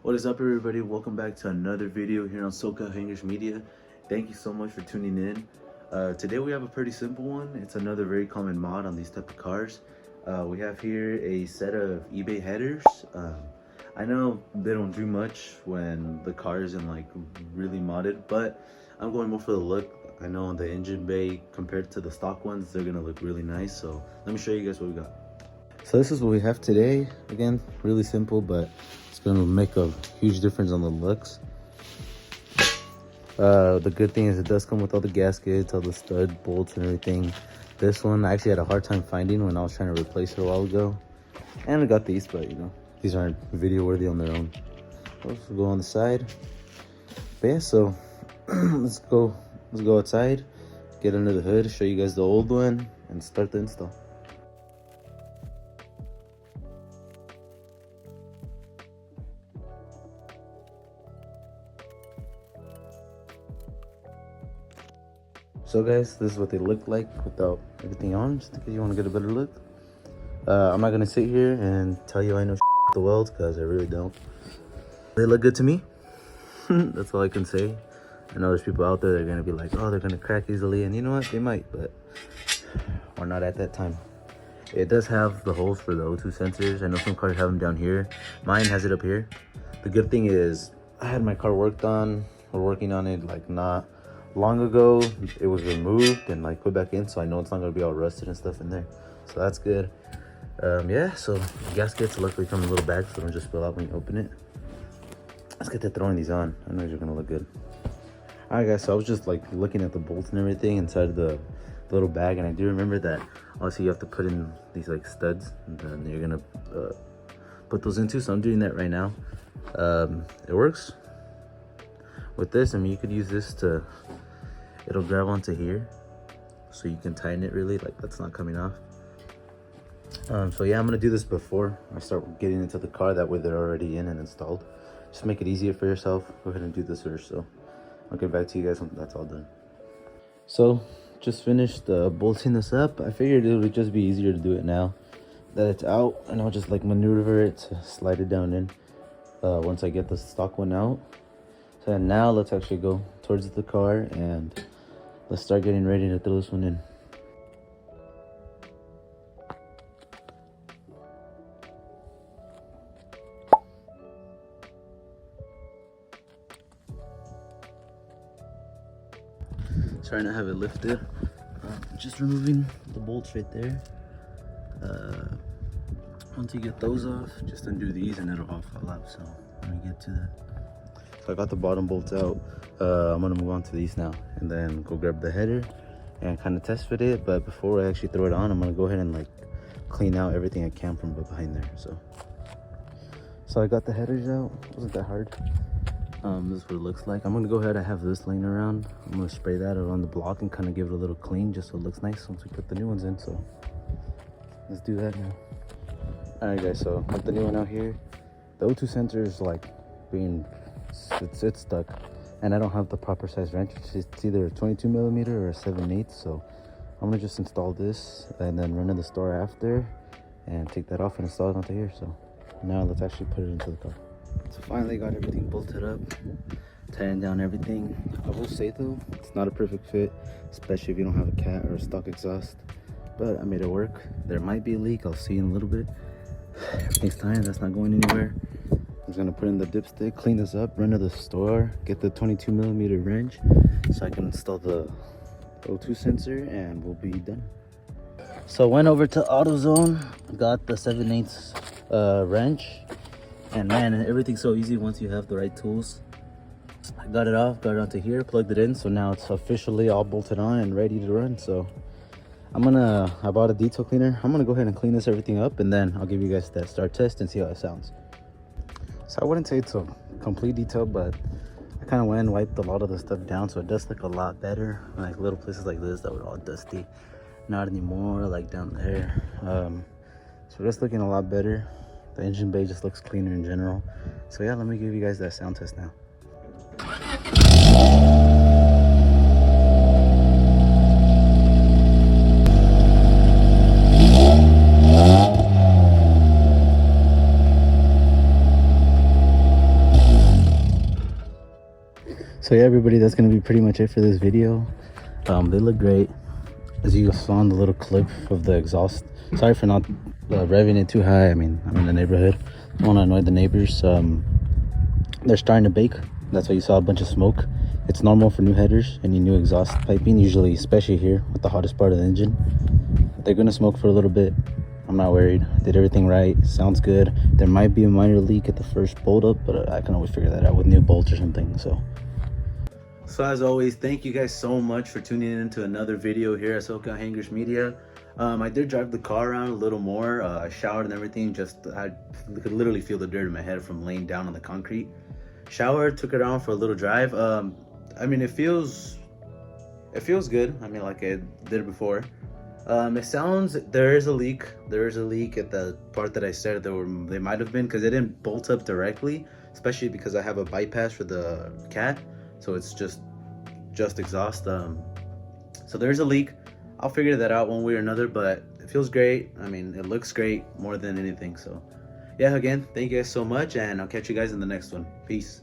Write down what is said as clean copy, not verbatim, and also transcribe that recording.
What is up, everybody? Welcome back to another video here on SCH Media. Thank you so much for tuning in. Today we have a pretty simple one. It's another very common mod on these type of cars. We have here a set of eBay headers. I know they don't do much when the car isn't like really modded, but I'm going more for the look. I know on the engine bay compared to the stock ones, they're gonna look really nice. So let me show you guys what we got. So this is what we have today. Again, really simple, but it's gonna make a huge difference on the looks. The good thing is it does come with all the gaskets, all the stud bolts and everything. This one I actually had a hard time finding when I was trying to replace it a while ago. And I got these, but you know, these aren't video worthy on their own. Let's go on the side. But yeah, so let's go outside, get under the hood, show you guys the old one, and start the install. So guys, this is what they look like without everything on, just in case you want to get a better look. I'm not gonna sit here and tell you I know the welds, because I really don't. They look good to me. That's all I can say. I know there's people out there that are gonna be like, oh, they're gonna crack easily, and you know what, they might, but we're not at that time. It does have the holes for the O2 sensors. I know some cars have them down here. Mine has it up here. The good thing is I had my car worked on. We're working on it like not long ago. It was removed and like put back in, so I know it's not gonna be all rusted and stuff in there, so that's good. Yeah, so the gaskets luckily come in little bags, so they don't just spill out when you open it. Let's get to throwing these on. I know these are gonna look good. All right guys, so I was just like looking at the bolts and everything inside the little bag, and I do remember that obviously you have to put in these like studs, and then you're gonna put those into, so I'm doing that right now. It works with this. I mean, you could use this to, it'll grab onto here, so you can tighten it really, like that's not coming off. So yeah, I'm gonna do this before I start getting into the car, that way they're already in and installed. Just make it easier for yourself. Go ahead and do this first, so I'll get back to you guys when that's all done. So just finished bolting this up. I figured it would just be easier to do it now that it's out, and I'll just like maneuver it to slide it down in once I get the stock one out. So now let's actually go towards the car and let's start getting ready to throw this one in. Trying to have it lifted. Just removing the bolts right there. Once you get those off, just undo these and it'll all fall out. So let me get to that. So I got the bottom bolts out. I'm gonna move on to these now and then go grab the header and kind of test fit it. But before I actually throw it on, I'm gonna go ahead and like clean out everything I can from behind there. So I got the headers out. It wasn't that hard. This is what it looks like. I'm gonna go ahead, I have this laying around. I'm gonna spray that around the block and kind of give it a little clean just so it looks nice once we put the new ones in. So let's do that now. All right guys, so with the new one out here, the O2 sensor is like being, it's stuck, and I don't have the proper size wrench. It's either a 22 millimeter or a 7/8. So I'm gonna just install this and then run to the store after and take that off and install it onto here. So now let's actually put it into the car. So finally got everything bolted up, tying down everything. I will say though, it's not a perfect fit, especially if you don't have a cat or a stock exhaust, but I made it work. There might be a leak, I'll see in a little bit. Everything's tying, that's not going anywhere. I'm just gonna put in the dipstick, clean this up, run to the store, get the 22 millimeter wrench so I can install the O2 sensor, and we'll be done. So went over to AutoZone, got the 7/8 wrench. And man, everything's so easy once you have the right tools. I got it off, got it onto here, plugged it in, so now it's officially all bolted on and ready to run. So I bought a detail cleaner. I'm gonna go ahead and clean this everything up, and then I'll give you guys that start test and see how it sounds. So I wouldn't say it's a complete detail, but I kind of went and wiped a lot of the stuff down, so it does look a lot better. Like little places like this that were all dusty, not anymore, like down there. So it's looking a lot better. The engine bay just looks cleaner in general. So yeah, let me give you guys that sound test now. So yeah, everybody, that's gonna be pretty much it for this video. They look great, as you saw in the little clip of the exhaust. Sorry for not revving it too high. I mean, I'm in the neighborhood, don't want to annoy the neighbors. They're starting to bake, that's why you saw a bunch of smoke. It's normal for new headers, any new exhaust piping, usually, especially here with the hottest part of the engine. They're gonna smoke for a little bit. I'm not worried. Did everything right, sounds good. There might be a minor leak at the first bolt up, but I can always figure that out with new bolts or something. So as always, thank you guys so much for tuning in to another video here at SCH Media. I did drive the car around a little more. I showered and everything. I could literally feel the dirt in my head from laying down on the concrete. Showered, took it around for a little drive. I mean, it feels good. I mean, like I did before. It sounds, there is a leak at the part that I said they might have been, because it didn't bolt up directly, especially because I have a bypass for the cat, so it's just exhaust. So there's a leak. I'll figure that out one way or another, but it feels great. I mean, it looks great more than anything. So yeah, again, thank you guys so much, and I'll catch you guys in the next one. Peace.